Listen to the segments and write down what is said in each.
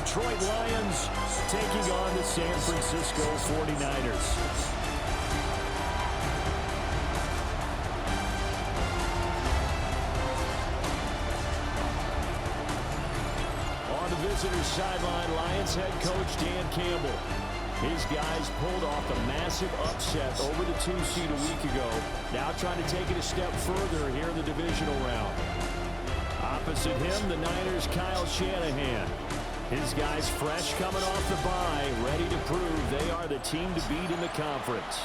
Detroit Lions taking on the San Francisco 49ers. On the visitor's sideline, Lions head coach Dan Campbell. His guys pulled off a massive upset over the 2 seed a week ago. Now trying to take it a step further here in the divisional round. Opposite him, the Niners' Kyle Shanahan. His guys fresh coming off the bye, ready to prove they are the team to beat in the conference.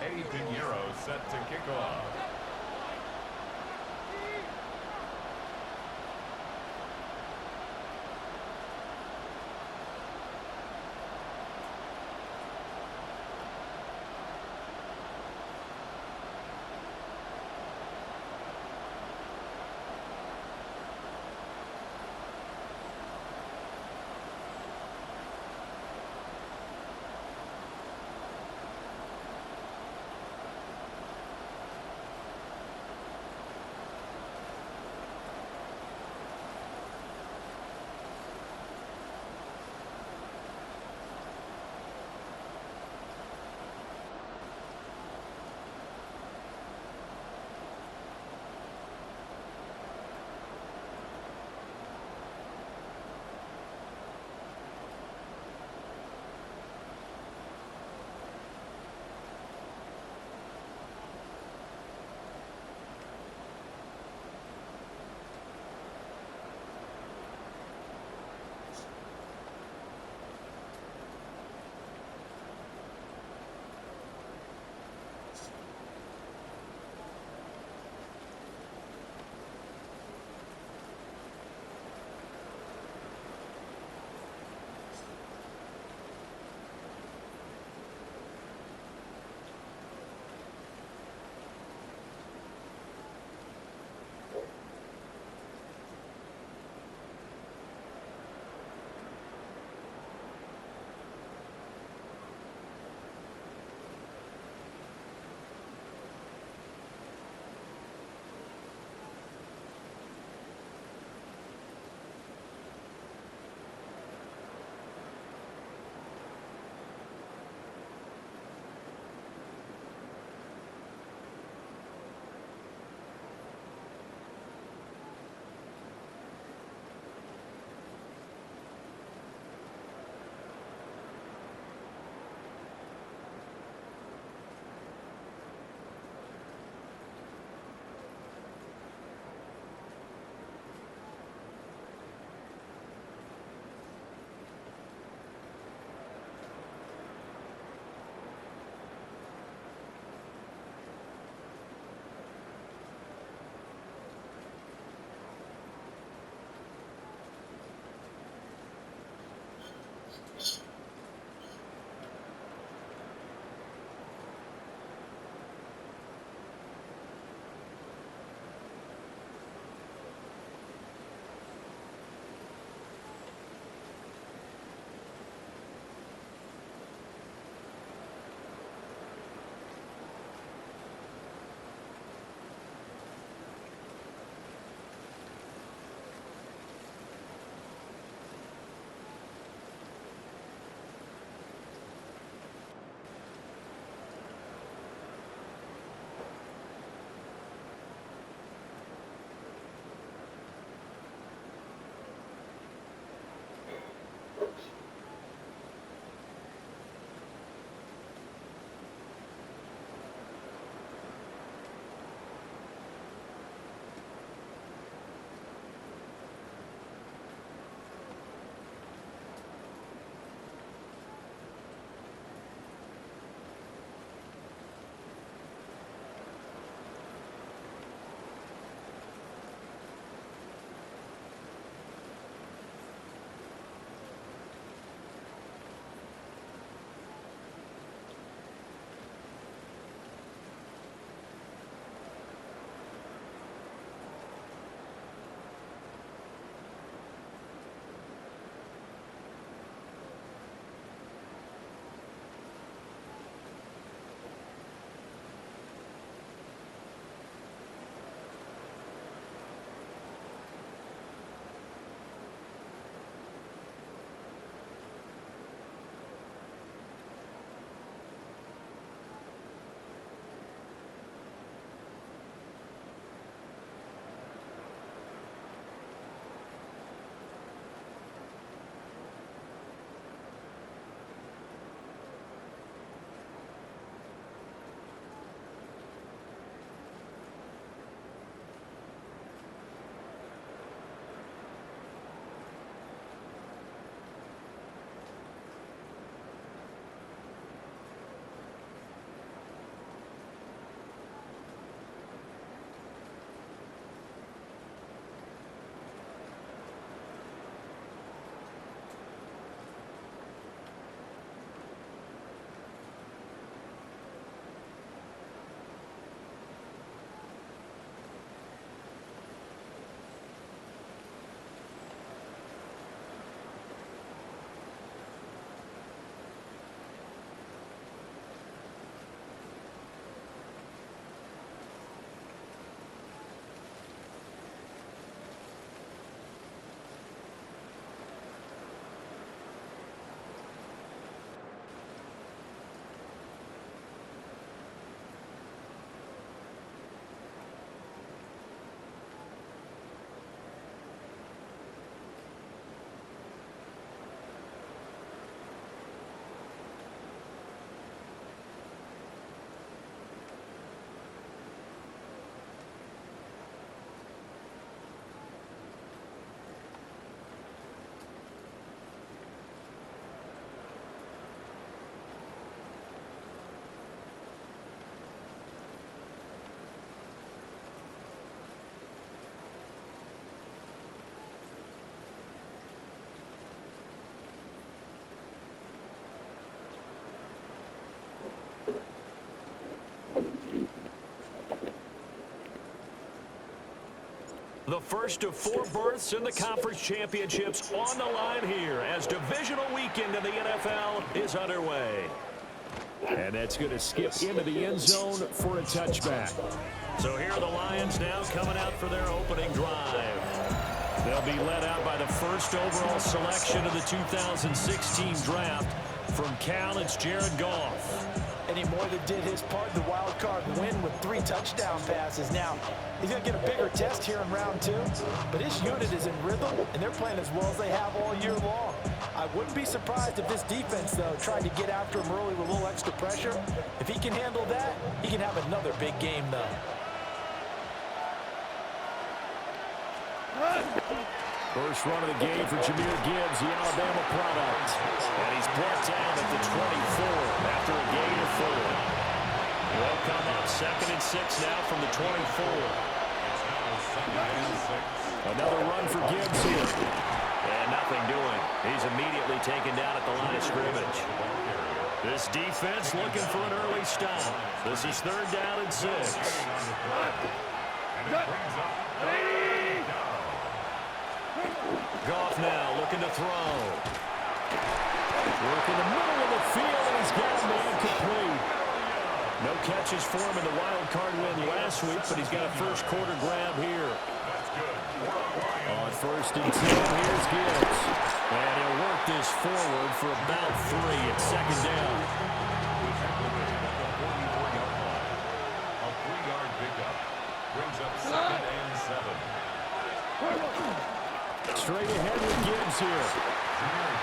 Eddie Pinheiro set to kick off. The first of 4 berths in the conference championships on the line here as divisional weekend in the NFL is underway. And that's going to skip into the end zone for a touchback. So here are the Lions now coming out for their opening drive. They'll be led out by the first overall selection of the 2016 draft. From Cal, it's Jared Goff. And he more than did his part in the wild card win with 3 touchdown passes. Now, he's going to get a bigger test here in round 2, but his unit is in rhythm, and they're playing as well as they have all year long. I wouldn't be surprised if this defense, though, tried to get after him early with a little extra pressure. If he can handle that, he can have another big game, though. First run of the game for Jahmyr Gibbs, the Alabama product. And he's brought down at the 24 after a gain of 4. They'll come up 2nd and 6 now from the 24. Another run for Gibbs here. And nothing doing. He's immediately taken down at the line of scrimmage. This defense looking for an early stop. This is 3rd down and 6. Goff now looking to throw. Work in the middle of the field, and he's got a man complete. No catches for him in the wild card win last week, but he's got a first quarter grab here. On 1st and 10, here's Gibbs. And he'll work this forward for about 3 at 2nd down. A 3-yard pickup brings up 2nd and 7. Straight ahead with Gibbs here.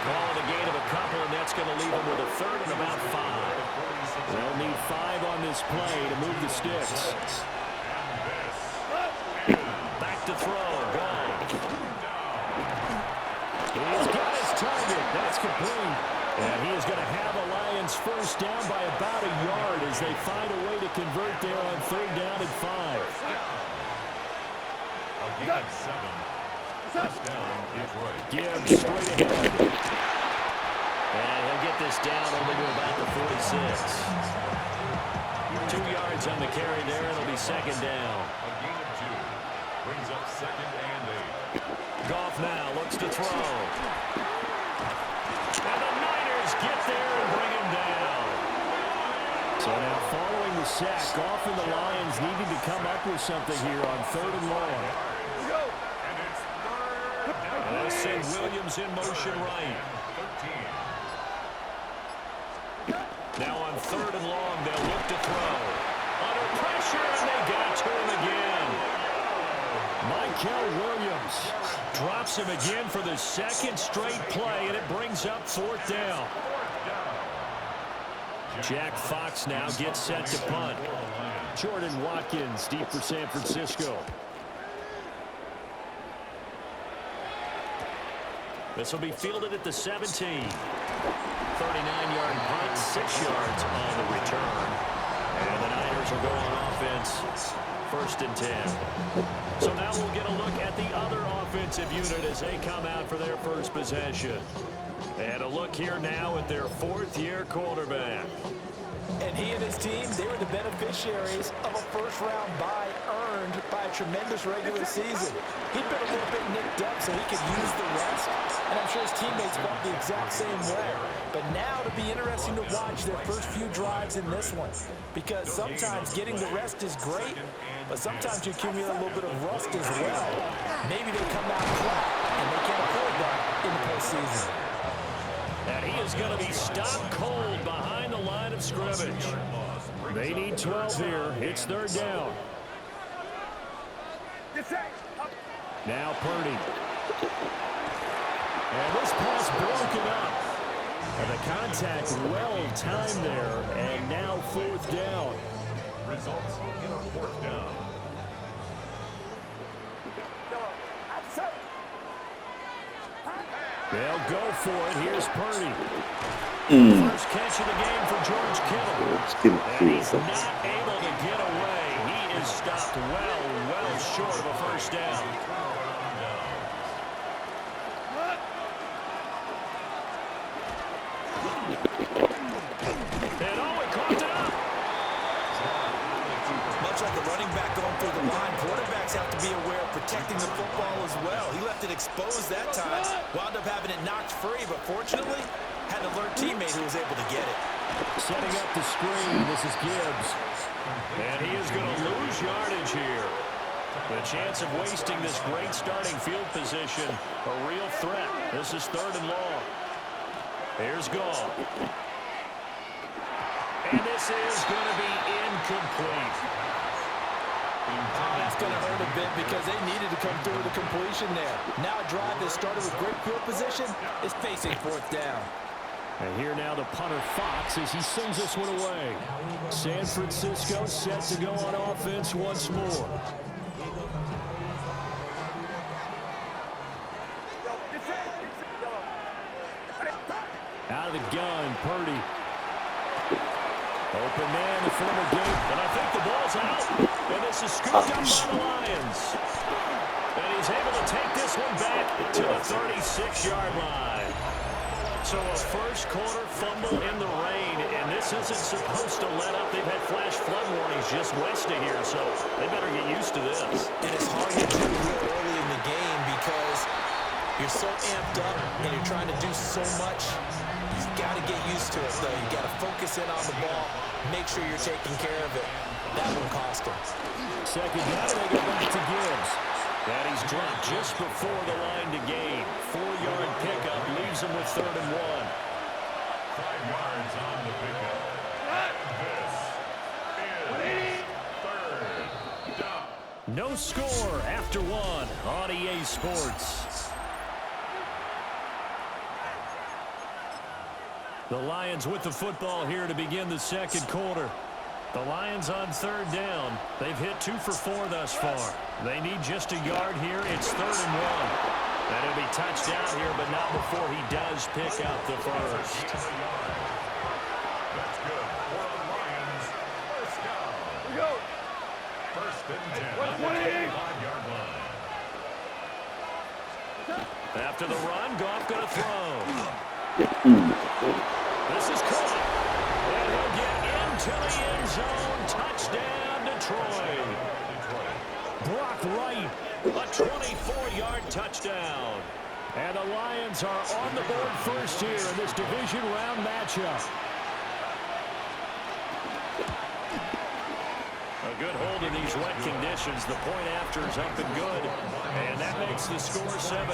Calling a gain of a couple, and that's going to leave him with a 3rd and about 5. They'll need 5 on this play to move the sticks. Back to throw. Goff. He's got his target. That's complete. And he is going to have the Lions first down by about a yard as they find a way to convert there on 3rd down and 5. A gain of 7. Touchdown, Detroit. Gibbs straight ahead. And he'll get this down only to about the 46. 2 yards on the carry there. It'll be 2nd down. A gain of 2 brings up 2nd and 8. Goff now looks to throw. And the Niners get there and bring him down. So now following the sack, Goff and the Lions needing to come up with something here on 3rd and long. They'll send Williams in motion right. Now on 3rd and long, they'll look to throw. Under pressure, and they got to him again. Michael Williams drops him again for the 2nd straight play, and it brings up 4th down. Jack Fox now gets set to punt. Jordan Watkins deep for San Francisco. This will be fielded at the 17. 39-yard punt, 6 yards on the return. And the Niners will go on offense, 1st and 10. So now we'll get a look at the other offensive unit as they come out for their first possession. And a look here now at their 4th-year quarterback. And he and his team, they were the beneficiaries of a first-round bye earned by a tremendous regular season. He'd been a little bit nicked up so he could use the rest, and I'm sure his teammates felt the exact same way. But now it'll be interesting to watch their first few drives in this one, because sometimes getting the rest is great, but sometimes you accumulate a little bit of rust as well. Maybe they come out flat, and they can't afford that in the postseason. And he is going to be stopped cold behind the line of scrimmage. They need 12 here. It's 3rd down. Now Purdy. And this pass broken up. And the contact well timed there. And now 4th down. Results in a 4th down. They'll go for it. Here's Purdy. First catch of the game for George Kittle. And he's not able to get away. He is stopped well short of a first down. Much like a running back going through the line. Quarterbacks have to be aware of protecting the football as well. He left it exposed that time. Wound up having it knocked free, but fortunately, had an alert teammate who was able to get it. Setting up the screen, this is Gibbs. And he is going to lose yardage here. The chance of wasting this great starting field position, a real threat. This is 3rd and long. Here's Goff. And this is going to be incomplete. Oh, that's going to hurt a bit because they needed to come through with a completion there. Now a drive that started with great field position is facing 4th down. And here now the punter Fox as he sends this one away. San Francisco set to go on offense once more. Out of the gun, Purdy. Open man, the former game. And I think the ball's out. And this is scooped up by the Lions. And he's able to take this one back to the 36-yard line. So a first quarter fumble in the rain, and this isn't supposed to let up. They've had flash flood warnings just west of here, so they better get used to this. And it's hard to do real early in the game because you're so amped up and you're trying to do so much. You've got to get used to it, though. You've got to focus in on the ball, make sure you're taking care of it. That one cost them. Second down, they go back to Gibbs. And he's dropped just before the line to gain. 4-yard pickup leaves him with 3rd and 1. 5 yards on the pickup. This is 3rd down. No score after 1 on EA Sports. The Lions with the football here to begin the second quarter. The Lions on 3rd down. They've hit 2 for 4 thus far. They need just a yard here. It's 3rd and 1. And he'll be touched down here, but not before he does pick up the first. That's good for the Lions. First down. Here we go. 1st and 10 on the 25-yard line. After the run, Goff going to throw. This is caught. And he'll get into the end zone. Touchdown, Detroit. Brock Wright, a 24-yard touchdown. And the Lions are on the board first here in this division round matchup. A good hold in these wet conditions. The point after is up and good. And that makes the score 7-0.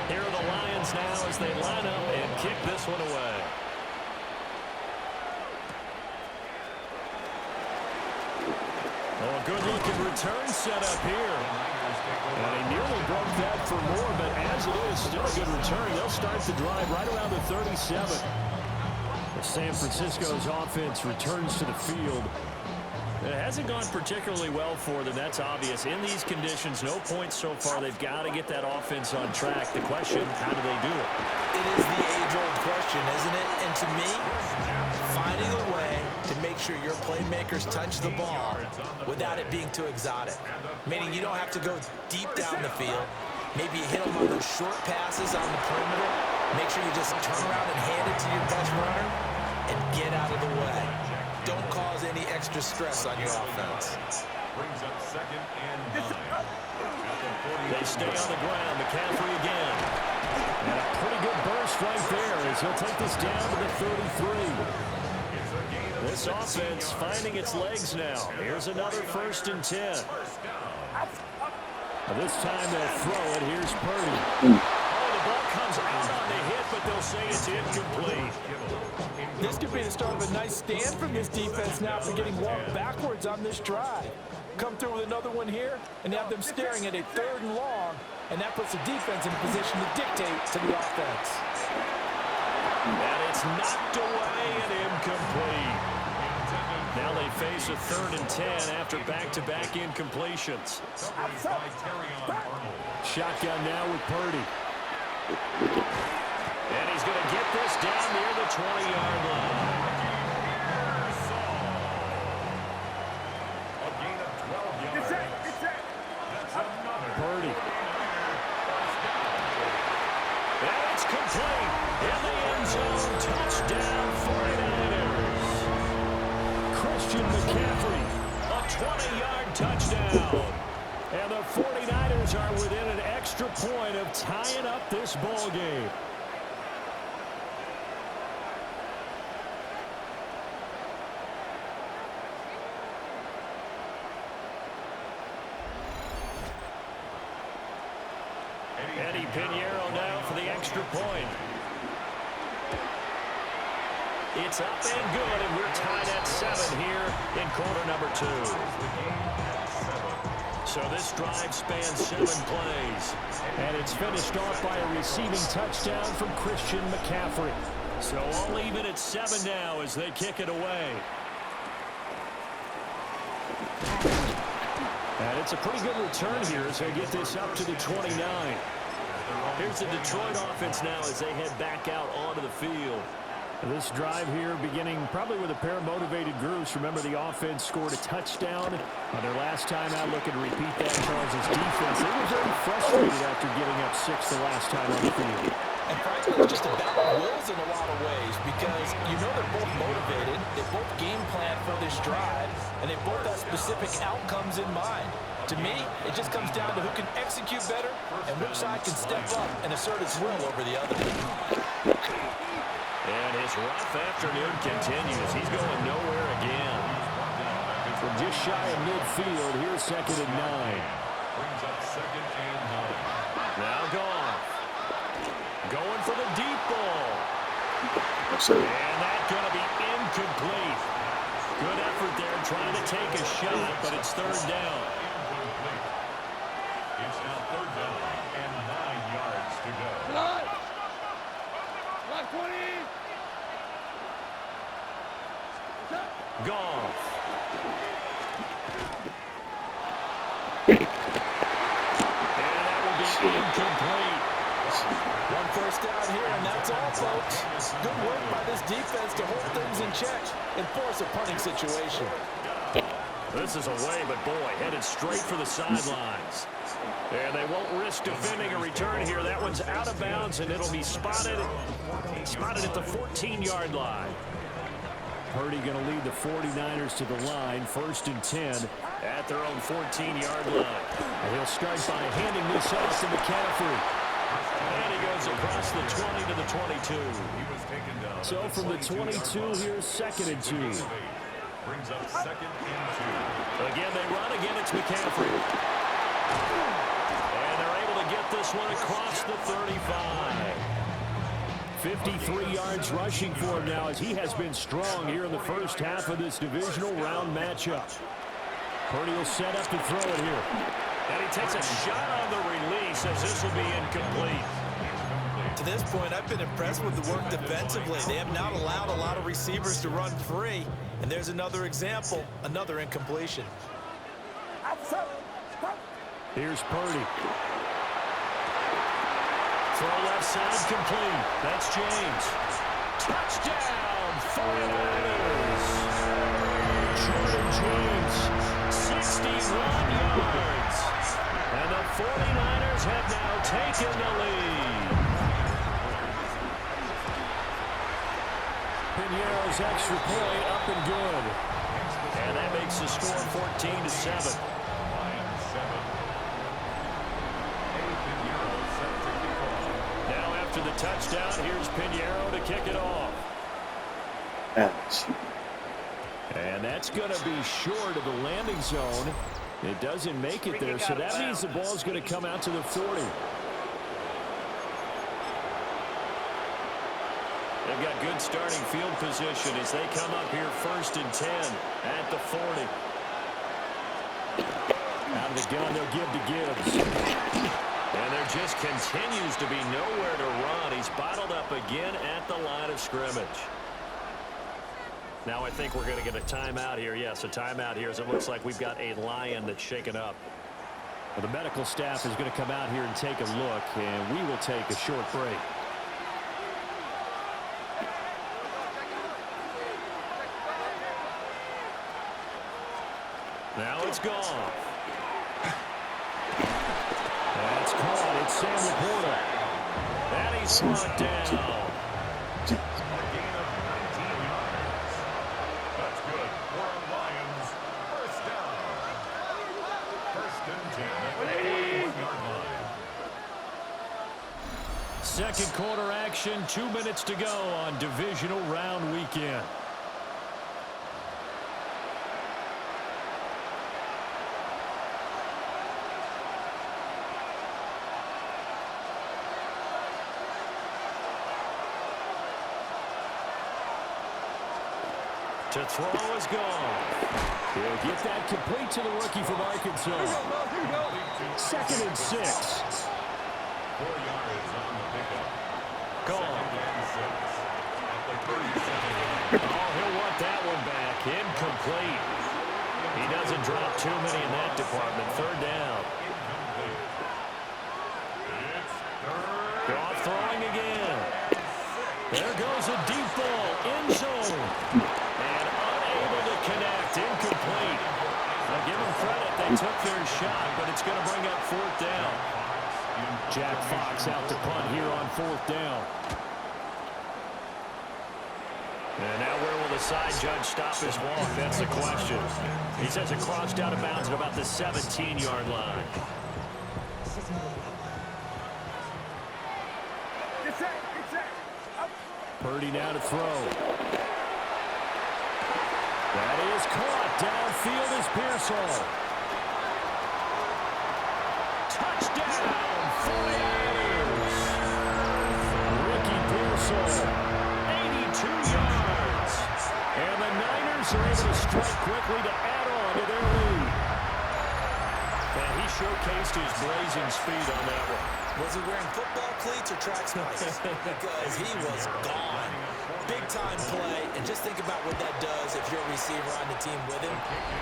Here are the Lions now as they line up and kick this one away. Oh, a good-looking return set up here. And he nearly broke that for more, but as it is, still a good return. They'll start the drive right around the 37. As San Francisco's offense returns to the field. It hasn't gone particularly well for them, that's obvious. In these conditions, no points so far. They've got to get that offense on track. The question, how do they do it? It is the age-old question, isn't it? And to me, finding a way to make sure your playmakers touch the ball without it being too exotic. Meaning you don't have to go deep down the field. Maybe you hit them on those short passes on the perimeter. Make sure you just turn around and hand it to your best runner and get out of the way. Don't cause any extra stress on your offense. Brings up 2nd and 9. They stay on the ground. McCaffrey again. And a pretty good burst right there as he'll take this down to the 33. This offense finding its legs now. Here's another 1st and 10. This time they'll throw it. Here's Purdy. Oh, the ball comes out on the hit, but they'll say it's incomplete. This could be the start of a nice stand from this defense now for getting walked backwards on this drive. Come through with another one here and have them staring at a 3rd and long, and that puts the defense in a position to dictate to the offense. And it's knocked away and incomplete. Now they face a 3rd and 10 after back-to-back incompletions. Shotgun now with Purdy. And he's going to get this down near the 20-yard line. A gain of 12 yards. That's another. Purdy. And it's complete. In the end zone. Touchdown 49ers. Christian McCaffrey 20-yard touchdown. And the 49ers are within an extra point of tying up this ball game. Eddie Pinheiro now for the extra point. It's up and good, and we're tied at 7 here in quarter number 2. So this drive spans 7 plays. And it's finished off by a receiving touchdown from Christian McCaffrey. So all even at 7 now as they kick it away. And it's a pretty good return here as they get this up to the 29. Here's the Detroit offense now as they head back out onto the field. This drive here beginning probably with a pair of motivated groups. Remember, the offense scored a touchdown on their last time out. Looking to repeat that. Charles' defense, they were very frustrated after giving up 6 the last time on the field. And frankly, it's just about wills in a lot of ways because you know they're both motivated, they both game plan for this drive, and they both have specific outcomes in mind. To me, it just comes down to who can execute better and which side can step up and assert its will over the other. And his rough afternoon continues. He's going nowhere again. From just shy of midfield, here's 2nd and 9. Brings up 2nd and 9. Now gone. Going for the deep ball. And that's going to be incomplete. Good effort there trying to take a shot, but it's 3rd down. Incomplete. It's now 3rd down and 9 yards to go. Goff. And that will be incomplete. 1 first down here, and that's all, folks. Good work by this defense to hold things in check and force a punting situation. This is away, but boy, headed straight for the sidelines. And they won't risk defending a return here. That one's out of bounds, and it'll be spotted at the 14-yard line. Purdy going to lead the 49ers to the line, 1st and 10 at their own 14-yard line. And he'll start by handing this off to McCaffrey. And he goes across the 20 to the 22. He was taken down. So from the 22, here's 2nd and 2. Brings up 2nd and 2. Again, they run. Again, it's McCaffrey. And they're able to get this one across the 35. 53 yards rushing for him now as he has been strong here in the first half of this divisional round matchup. Purdy will set up to throw it here. And he takes a shot on the release as this will be incomplete. To this point, I've been impressed with the work defensively. They have not allowed a lot of receivers to run free. And there's another example, another incompletion. Here's Purdy. Throw left side complete. That's James. Touchdown, 49ers. Jordan James, 61 yards. And the 49ers have now taken the lead. Pinheiro's extra point up and good. And that makes the score 14-7. After the touchdown, here's Pinheiro to kick it off. And that's going to be short of the landing zone. It doesn't make it there, so that means the ball's going to come out to the 40. They've got good starting field position as they come up here 1st and 10 at the 40. Out of the gun, they'll give to Gibbs. And there just continues to be nowhere to run. He's bottled up again at the line of scrimmage. Now I think we're going to get a timeout here. Yes, a timeout here as it looks like we've got a lion that's shaken up. Well, the medical staff is going to come out here and take a look, and we will take a short break. Now it's gone. That's caught. It's Sam Laporta. And he's brought down. A gain of 19 yards. That's good for our Lions. 1st down. Second quarter action, 2 minutes to go on divisional round weekend. To throw is gone. He'll get that complete to the rookie from Arkansas. 2nd and 6. 4 yards on the pickup. Gone. Oh, he'll want that one back. Incomplete. He doesn't drop too many in that department. 3rd down. Goff throwing again. There goes a deep ball. End zone. And unable to connect. Incomplete. I'll give them credit. They took their shot, but it's going to bring up 4th down. Jack Fox out to punt here on 4th down. And now where will the side judge stop his walk? That's the question. He says it crossed out of bounds at about the 17-yard line. Purdy now to throw. That is caught. Downfield is Pearsall. Touchdown, 49ers. Ricky Pearsall, 82 yards. And the Niners are able to strike quickly to add on to their lead. And he showcased his blazing speed on that one. Was he wearing football cleats or track spikes? Because he was gone. Big-time play, and just think about what that does if you're a receiver on the team with him.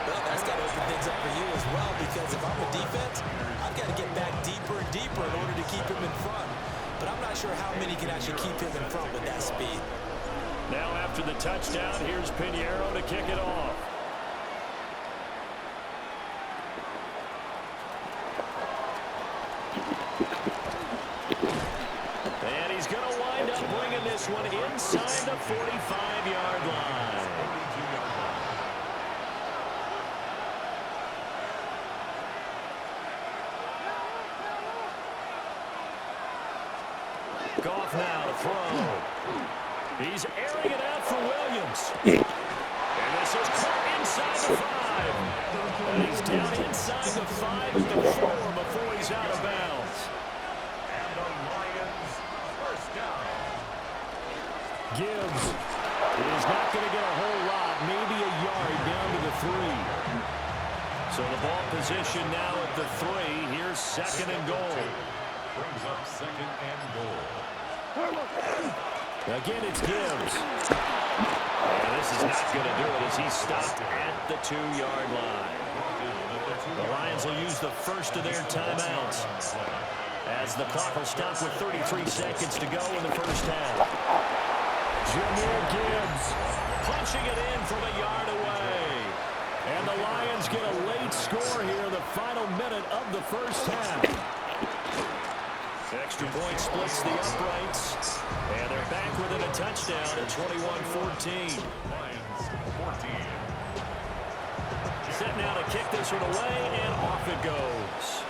Well, that's got to open things up for you as well, because if I'm a defense, I've got to get back deeper and deeper in order to keep him in front. But I'm not sure how many can actually keep him in front with that speed. Now after the touchdown, here's Pinheiro to kick it off. And he's going to wind up bringing this one inside the 45-yard line. Goff now to throw. He's airing it out for Williams. And this is caught inside the 5. And he's down inside the 5 at the 4 before he's out of bounds. And the Lions first down. Gibbs is not going to get a whole lot, maybe a yard down to the 3. So the ball position now at the 3. Here's 2nd and goal. Brings up 2nd and goal. Again, it's Gibbs. And this is not going to do it as he's stopped at the 2-yard line. The Lions will use the first of their timeouts as the clock will stop with 33 seconds to go in the first half. Jahmyr Gibbs punching it in from a yard away. And the Lions get a late score here in the final minute of the first half. Extra point splits the uprights. And they're back within a touchdown at 21-14. Lions 14. Set now to kick this one away, and off it goes.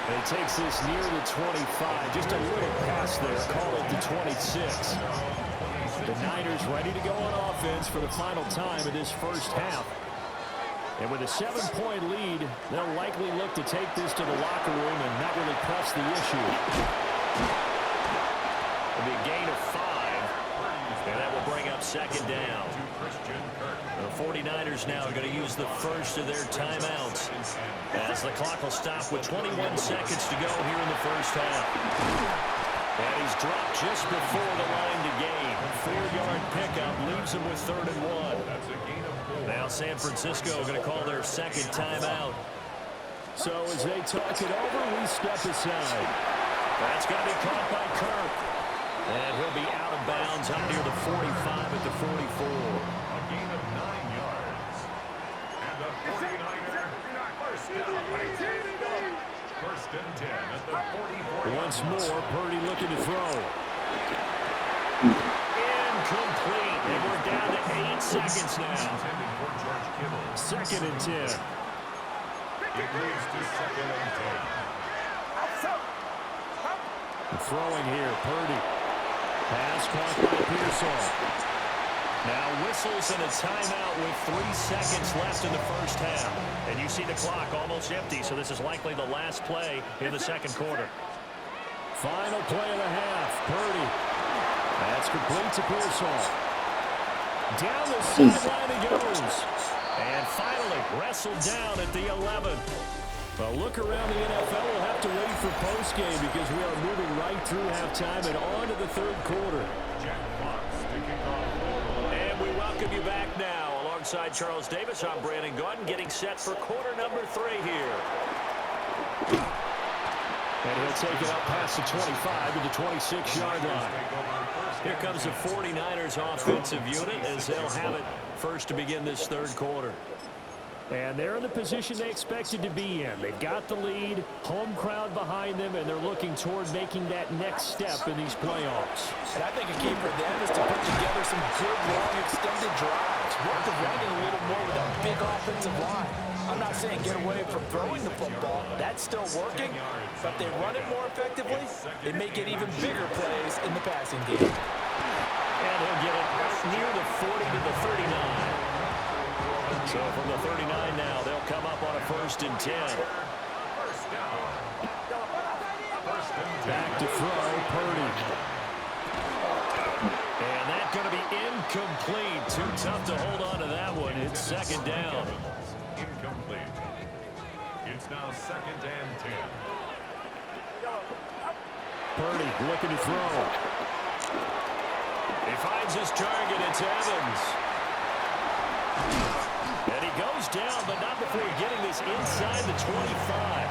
And he takes this near the 25. Just a little pass there. Call it the 26. The Niners ready to go on offense for the final time of this first half. And with a 7-point lead, they'll likely look to take this to the locker room and not really press the issue. It'll be a gain of 5. And that will bring up 2nd down. The 49ers now are going to use the first of their timeouts as the clock will stop with 21 seconds to go here in the first half. And he's dropped just before the line to gain. 4-yard pickup leaves him with 3rd and 1. Now San Francisco going to call their 2nd timeout. So as they talk it over, we step aside. That's going to be caught by Kirk. And he'll be out of bounds up near the 45 at the 44. A gain of 9 yards. And the 49er first down. 1st and 10 at the 44. Once more, Purdy looking to throw. Incomplete. And we're down to 8 seconds now. Second and 10. It moves to second and 10. Throwing here, Purdy. Pass caught by Pearsall. Now whistles and a timeout with 3 seconds left in the first half. And you see the clock almost empty, so this is likely the last play in the second quarter. Final play of the half. Purdy. That's complete to Pearsall. Down the sideline he goes. And finally wrestled down at the 11. Well, look around the NFL. We'll have to wait for postgame because we are moving right through halftime and on to the third quarter. And we welcome you back now. Alongside Charles Davis, I'm Brandon Gaudin, getting set for quarter number 3 here. And he'll take it up past the 25 to the 26-yard line. Here comes the 49ers offensive unit as they'll have it first to begin this third quarter. And they're in the position they expected to be in. They've got the lead, home crowd behind them, and they're looking toward making that next step in these playoffs. And I think a key for them is to put together some good, long, extended drives. Work the running a little more with that big offensive line. I'm not saying get away from throwing the football. That's still working. But they run it more effectively, they make it even bigger plays in the passing game. And he'll get it near the 40 to the 39. So from the 39 now, they'll come up on a 1st and 10. Back to throw, Purdy. And that's going to be incomplete. Too tough to hold on to that one. It's second down. Incomplete. It's now second and 10. Purdy looking to throw. He finds his target. It's Evans. And he goes down, but not before getting this inside the 25.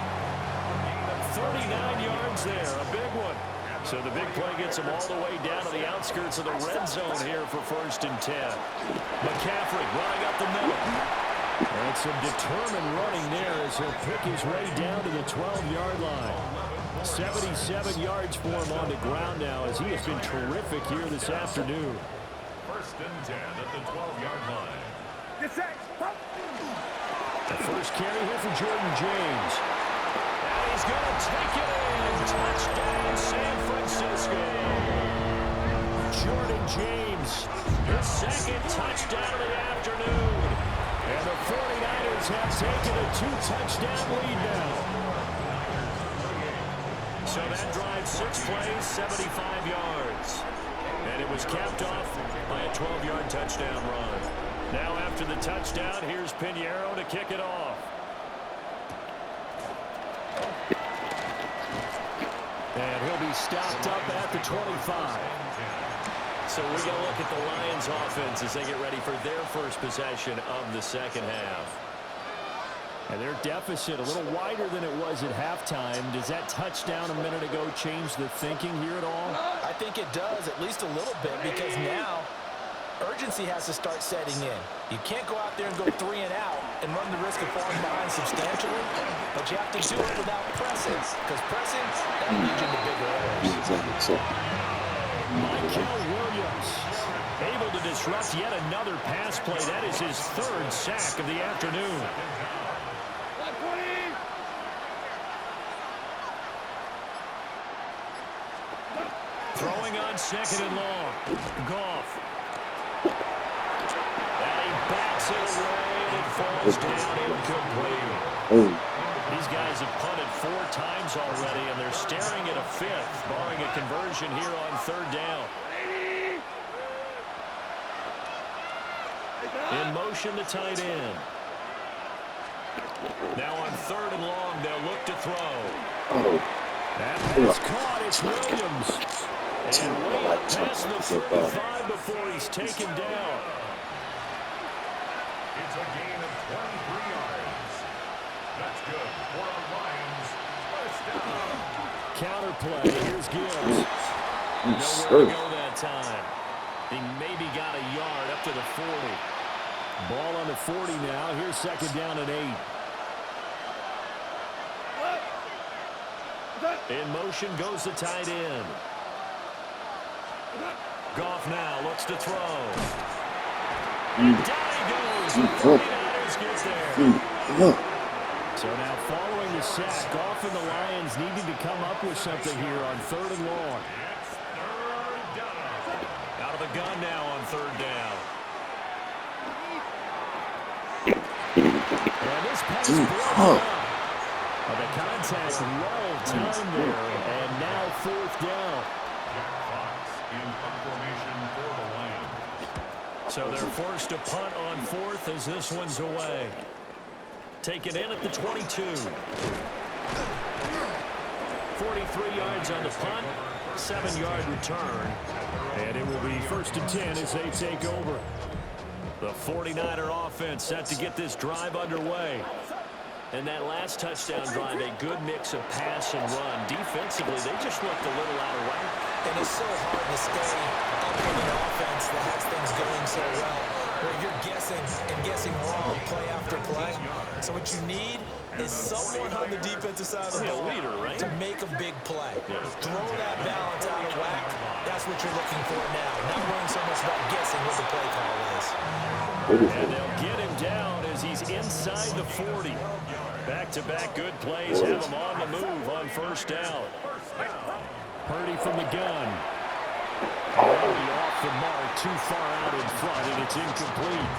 39 yards there, a big one. So the big play gets him all the way down to the outskirts of the red zone here for 1st and 10. McCaffrey running up the middle. And some determined running there as he'll pick his way down to the 12-yard line. 77 yards for him on the ground now as he has been terrific here this afternoon. 1st and 10 at the 12-yard line. The first carry here for Jordan James. And he's going to take it in. Touchdown, San Francisco. Jordan James, His second touchdown of the afternoon. and the 49ers have taken a 2-touchdown lead now. So that drive, 6 plays, 75 yards. And it was capped off by a 12-yard touchdown run. Now after the touchdown, here's Pinheiro to kick it off. And he'll be stopped up at the 25. So we're going to look at the Lions offense as they get ready for their first possession of the second half. And their deficit a little wider than it was at halftime. Does that touchdown a minute ago change the thinking here at all? I think it does, at least a little bit, because now urgency has to start setting in. You can't go out there and go 3 and out and run the risk of falling behind substantially, but you have to do it without pressing, because pressing, that'll lead you to bigger errors. Michael Williams able to disrupt yet another pass play. That is his 3rd sack of the afternoon. Throwing on 2nd and long. Goff. And he backs it away, and it falls down incomplete. These guys have punted 4 times already, and they're staring at a 5th, barring a conversion here on 3rd down. In motion, the tight end. Now on 3rd and long, they'll look to throw. That pass caught. It's Williams. And way up past the 35 before he's taken down. It's a gain of 23 yards. That's good for the Lions. 1st down. Counterplay. Here's Gibbs. Nowhere to go that time. He maybe got a yard up to the 40. Ball on the 40 now. Here's 2nd down and 8. In motion goes the tight end. Goff now looks to throw. And down he goes. The 49ers get there. So now following the sack, Goff and the Lions needing to come up with something here on 3rd and long. Out of the gun now on 3rd down. And this pass broke up. The contact well timed there, and now 4th down. In formation for the Lions. So they're forced to punt on 4th as this one's away. Taken in at the 22. 43 yards on the punt, 7-yard return. And it will be 1st and 10 as they take over. The 49er offense set to get this drive underway. And that last touchdown drive, a good mix of pass and run. Defensively, they just looked a little out of whack. And it's so hard to stay up with an offense that has things going so well, where you're guessing and guessing wrong play after play. So what you need is someone on the defensive side of the ball to make a big play. Throw that balance out of whack. That's what you're looking for now. Not worrying so much about guessing what the play call is. And they'll get him down as he's inside the 40. Back-to-back good plays have him on the move on 1st down. Purdy from the gun. Already off the mark, too far out in front, and it's incomplete.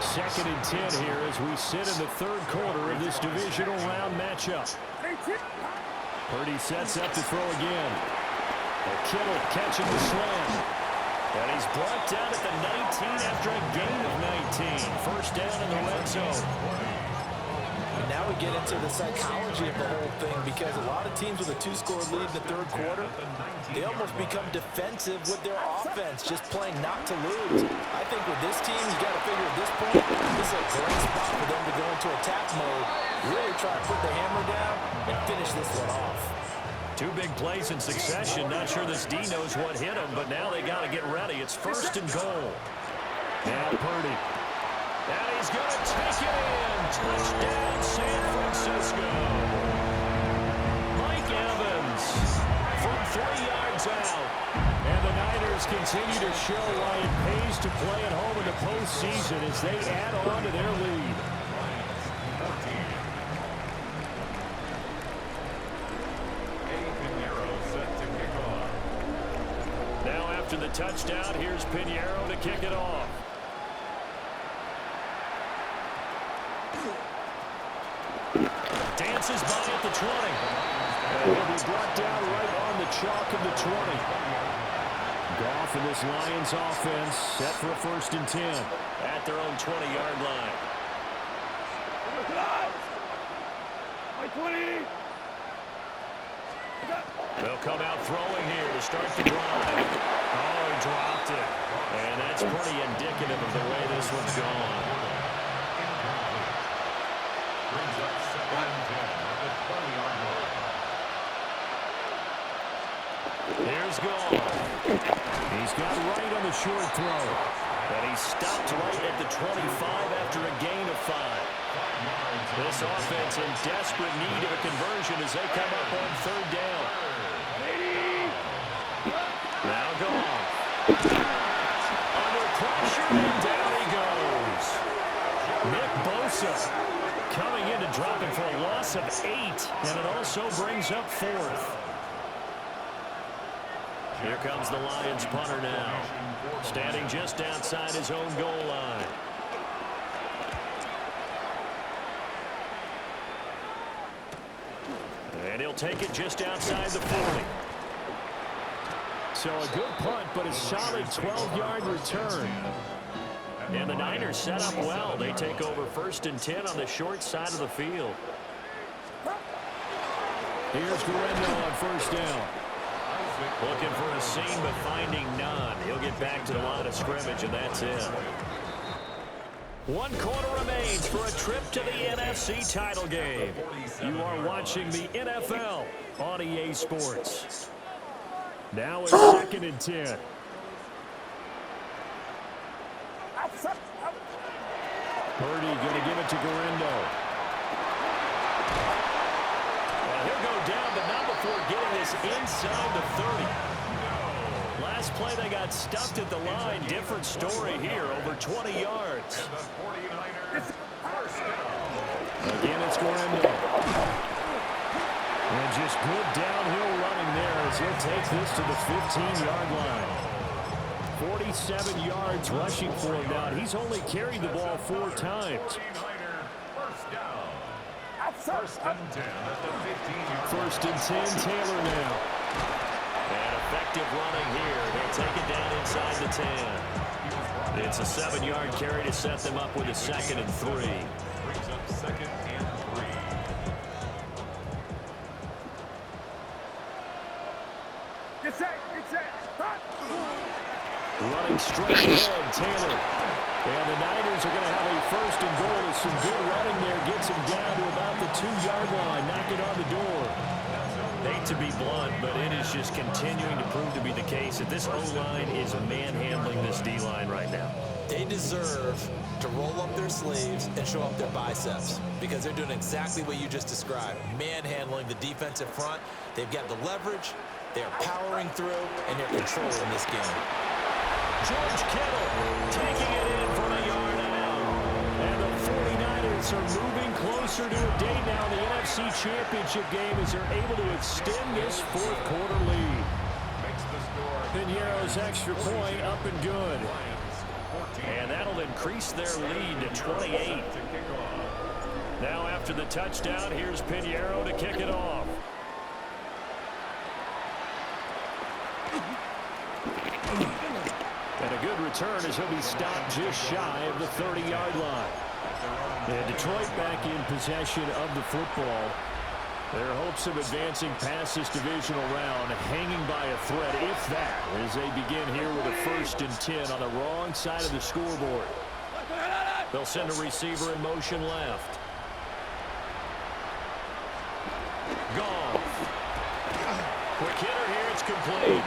2nd and 10 here as we sit in the 3rd quarter of this divisional round matchup. Purdy sets up to throw again. Kittle catching the slam. And he's brought down at the 19 after a gain of 19. 1st down in the red zone. And now we get into the psychology of the whole thing, because a lot of teams with a 2-score lead in the 3rd quarter, they almost become defensive with their offense, just playing not to lose. I think with this team, you got to figure at this point, this is a great spot for them to go into attack mode, really try to put the hammer down and finish this one off. 2 big plays in succession. Not sure this D knows what hit him, but now they got to get ready. It's 1st and goal. Now Purdy. And he's going to take it in. Touchdown, San Francisco. Mike Evans from 3 yards out. And the Niners continue to show why it pays to play at home in the postseason as they add on to their lead. After the touchdown, here's Pinheiro to kick it off. Dances by at the 20. And he'll be brought down right on the chalk of the 20. Goff and this Lions offense set for a 1st and 10 at their own 20-yard line. They'll come out throwing here to start the drive. Oh, he dropped it. And that's pretty indicative of the way this one's gone. Brings up 2nd and 10 at the 20-yard line. Here's Goff. He's got right on the short throw. And he stopped right at the 25 after a gain of 5. This offense in desperate need of a conversion as they come up on 3rd down. Now Goff. Under pressure, and down he goes. Nick Bosa coming in to drop him for a loss of 8, and it also brings up 4th. Here comes the Lions punter now, standing just outside his own goal line. And he'll take it just outside the 40. So a good punt, but a solid 12-yard return. And the Niners set up well. They take over 1st and 10 on the short side of the field. Here's Guerrero on 1st down. Looking for a seam, but finding none. He'll get back to the line of scrimmage, and that's it. 1 quarter remains for a trip to the NFC title game. You are watching the NFL on EA Sports. Now it's 2nd and 10. Purdy going to give it to Guerrero. Well, he'll go down, but not before getting this inside the 30. last play they got stuffed at the line. Different story here, over 20 yards. Again, it's Gorendo. And just good downhill running there as he'll take this to the 15-yard line. 47 yards rushing for him now. He's only carried the ball 4 times. First and 10 at the 15-yard. First and 10, Taylor now. And effective running here. He'll take it down inside the 10. It's a 7-yard carry to set them up with a 2nd and 3. Brings up 2nd and 3. Get set. Running straight ahead, Taylor. And the Niners are going to have a 1st and goal with some good running there. Gets him down to about the 2-yard line. Knocking on the door. Hate to be blunt, but it is just continuing to prove to be the case that this O-line is manhandling this D-line right now. They deserve to roll up their sleeves and show up their biceps because they're doing exactly what you just described. Manhandling the defensive front. They've got the leverage. They're powering through, and they're controlling this game. George Kittle taking it in from a yard out. And the 49ers are moving closer to a day now in the NFC Championship game as they're able to extend this 4th quarter lead. Makes the score. Piñeiro's extra point up and good. And that'll increase their lead to 28. Now after the touchdown, here's Piñeiro to kick it off. And a good return as he'll be stopped just shy of the 30-yard line. And Detroit back in possession of the football. Their hopes of advancing past this divisional round hanging by a thread, if that, as they begin here with a 1st and 10 on the wrong side of the scoreboard. They'll send a receiver in motion left. Goff. Quick hitter here, it's complete.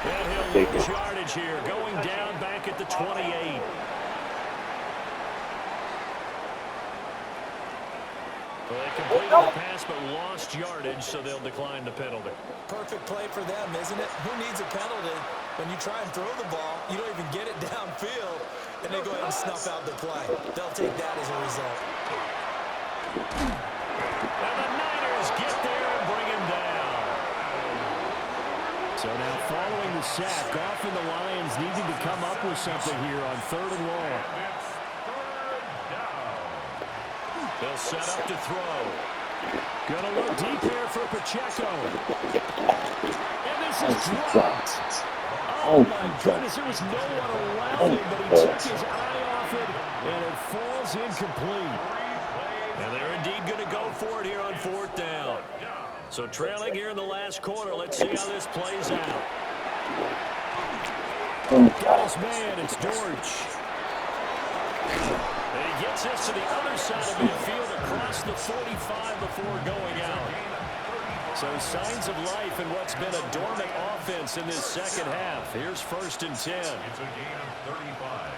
And he'll lose yardage here, going down back at the 28. Well, they completed the pass but lost yardage, so they'll decline the penalty. Perfect play for them, isn't it? Who needs a penalty when you try and throw the ball, you don't even get it downfield, and they go ahead and snuff out the play. They'll take that as a result. And the Niners get there and bring him down. So now following the sack, Goff and the Lions needing to come up with something here on 3rd and long. They'll set up to throw. Gonna look deep here for Pacheco. And this is dropped. Oh my goodness, there was no one around him, but he took his eye off it, and it falls incomplete. And they're indeed going to go for it here on 4th down. So trailing here in the last quarter, let's see how this plays out. Got his man, it's Dortch. And he gets this to the other side of midfield across the 45 before going out. So signs of life in what's been a dormant offense in this 2nd half. Here's 1st and 10. It's a gain of 35.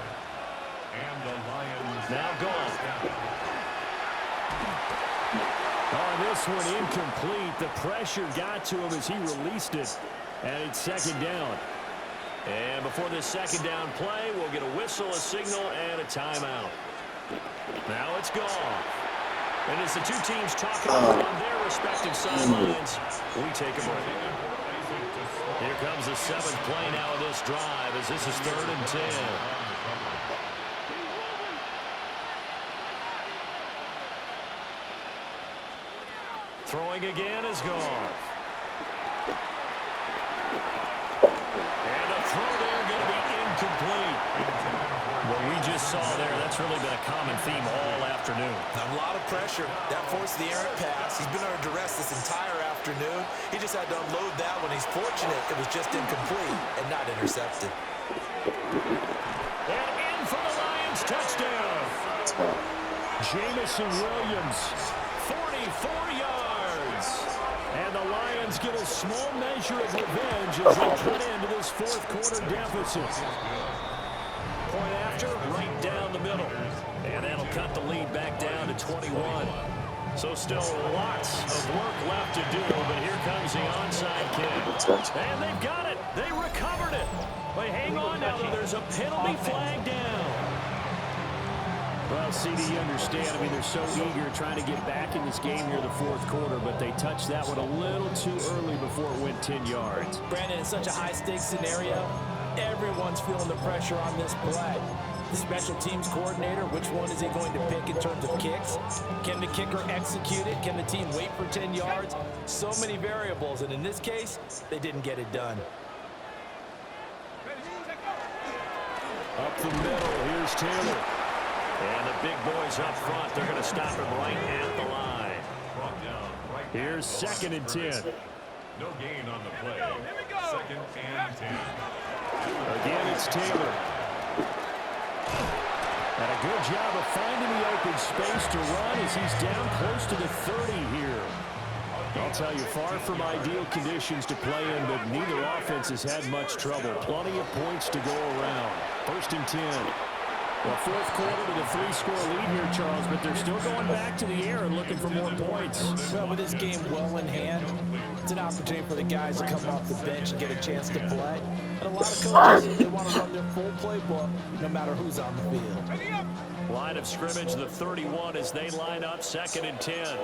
And the Lions Now gone. On this one, incomplete. The pressure got to him as he released it. And it's 2nd down. And before this 2nd down play, we'll get a whistle, a signal, and a timeout. Now it's gone. And as the two teams talk about on their respective sidelines, we take a break. Here comes the 7th play now of this drive as this is 3rd and 10. Throwing again is gone. And a throw there going to be incomplete. What we just saw there, that's really been a common theme all afternoon. A lot of pressure. That forced the errant pass. He's been under duress this entire afternoon. He just had to unload that when he's fortunate. It was just incomplete and not intercepted. And in for the Lions, touchdown. Jamison Williams, 44 yards. And the Lions get a small measure of revenge as they cut into this 4th quarter deficit. Point after, right down the middle. And that'll cut the lead back down to 21. So still lots of work left to do, but here comes the onside kick. And they've got it. They recovered it. But hang on now, though. There's a penalty flag down. Well, CD, you understand. I mean, they're so eager trying to get back in this game here in the fourth quarter, but they touched that one a little too early before it went 10 yards. Brandon, it's such a high-stakes scenario. Everyone's feeling the pressure on this play. The special teams coordinator, which one is he going to pick in terms of kicks? Can the kicker execute it? Can the team wait for 10 yards? So many variables, and in this case, they didn't get it done. Up the middle, here's Taylor. And the big boys up front, they're going to stop him right at the line. Here's 2nd and 10. No gain on the play. 2nd and 10. Again, it's Taylor. And a good job of finding the open space to run as he's down close to the 30 here. I'll tell you, far from ideal conditions to play in, but neither offense has had much trouble. Plenty of points to go around. 1st and 10. Well, fourth quarter with a 3-score lead here, Charles, but they're still going back to the air and looking for more points. Well, with this game well in hand, it's an opportunity for the guys to come off the bench and get a chance to play. And a lot of coaches, they want to run their full playbook no matter who's on the field. Line of scrimmage, the 31 as they line up, 2nd and 10.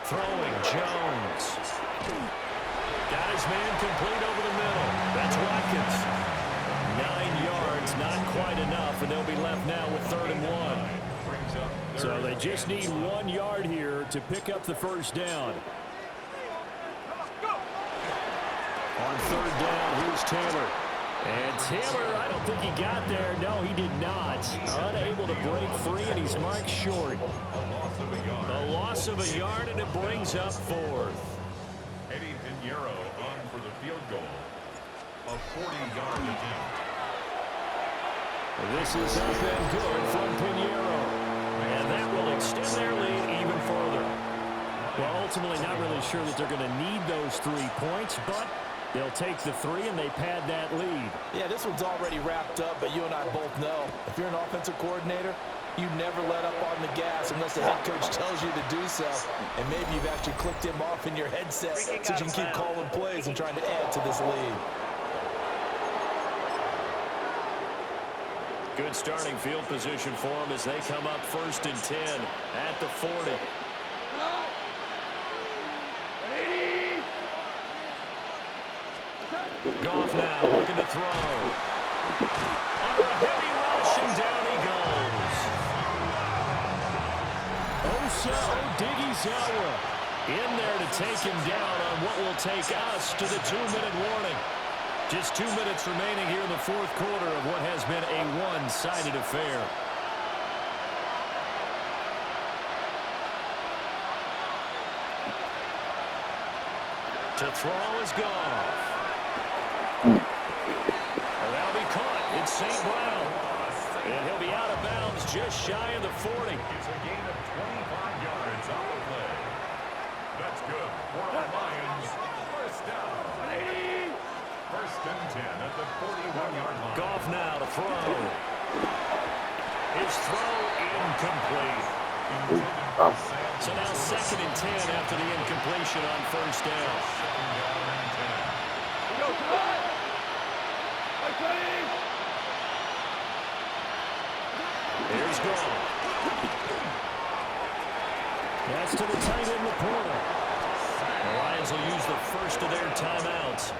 Throwing, Jones. Got his man complete over the middle. That's Watkins. 9 yards, not quite enough, and they'll be left now with 3rd and 1. So they just need 1 yard here to pick up the first down. On 3rd down, here's Taylor. And Taylor, I don't think he got there. No, he did not. Unable to break free, and he's marked short. A loss of a yard, and it brings up 4th. Eddie Pinheiro on for the field goal. A 40-yard attempt. This is up and good from Pinheiro. And that will extend their lead even further. Well, ultimately not really sure that they're going to need those 3 points, but they'll take the 3 and they pad that lead. Yeah, this one's already wrapped up, but you and I both know if you're an offensive coordinator, you never let up on the gas unless the head coach tells you to do so. And maybe you've actually clicked him off in your headset so you can keep calling plays and trying to add to this lead. Good starting field position for them as they come up 1st and 10 at the 40. Goff now looking to throw. Under a heavy rush, and down he goes. Osa Odighizuwa in there to take him down on what will take us to the 2-minute warning. Just 2 minutes remaining here in the fourth quarter of what has been a one-sided affair. To throw is Goff. That'll be caught. It's St. Brown. And he'll be out of bounds just shy of the 40. It's a gain of 25 yards on the play. That's good for the Lions. First down. 1st and 10 at the 41-yard line. Goff now to throw. His throw incomplete. So now 2nd and 10 after the incompletion on first down. Here's Goff. That's to the tight end, Laporta. The Lions will use the first of their timeouts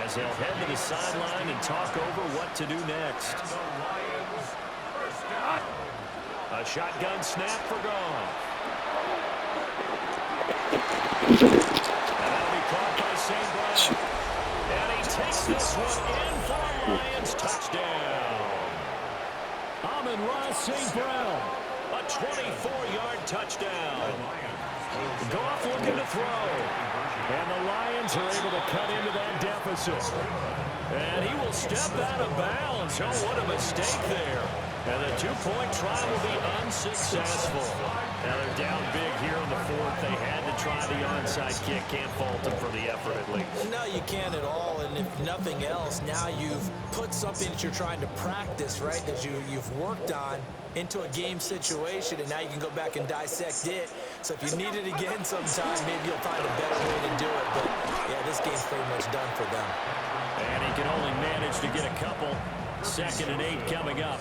as they'll head to the sideline and talk over what to do next. A shotgun snap for Goff. And that'll be caught by St. Brown. And he takes this one in for a Lions touchdown. Amon-Ra St. Brown, a 24-yard touchdown. Goff looking to throw. And the Lions are able to cut into that deficit. And he will step out of bounds. Oh, what a mistake there. And the two-point try will be unsuccessful. Now they're down big here in the fourth. They had to try the onside kick. Can't fault them for the effort at least. No, you can't at all. And if nothing else, now you've put something that you're trying to practice, right, that you've worked on into a game situation, and now you can go back and dissect it. So if you need it again sometime, maybe you'll find a better way to do it. But, yeah, this game's pretty much done for them. And he can only manage to get a couple. 2nd and 8 coming up.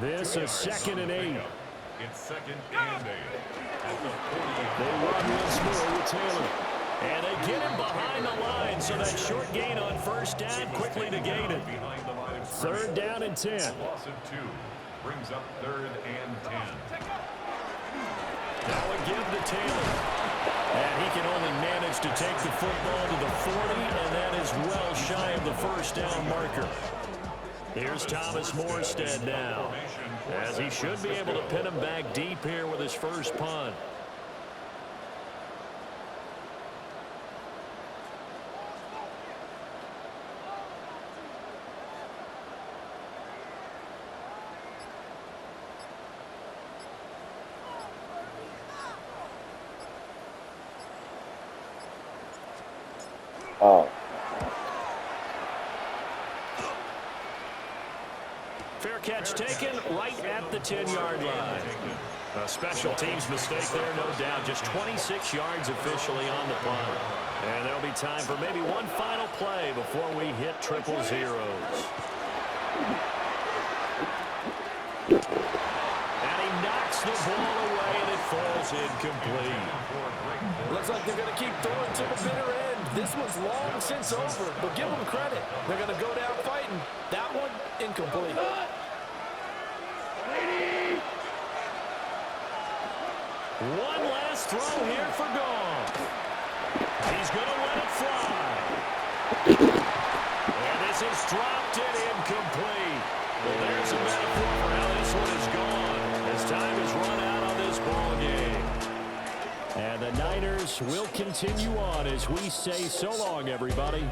This is 2nd and 8. It's 2nd and 8. At the 40. They run once more with Taylor. And they get him behind the line, so that short gain on first down quickly negated. 3rd down and 10. Loss of 2 brings up 3rd and 10. Now a give to Taylor. And he can only manage to take the football to the 40, and that is well shy of the first down marker. Here's Thomas Morstead now, as he should be able to pin him back deep here with his first punt. Oh. Fair catch taken right at the 10-yard line. A special teams mistake there, no doubt. Just 26 yards officially on the punt. And there'll be time for maybe one final play before we hit triple zeros. And he knocks the ball away, and it falls incomplete. Looks like they're going to keep throwing to the bitter end. This one's long since over, but give them credit. They're going to go down fighting. That one, incomplete. One last throw here for Goff. He's going to let it fly. And this is dropped and incomplete. Well, there's a metaphor for how this one is gone as time is run out on this ball game. And the Niners will continue on as we say so long, everybody.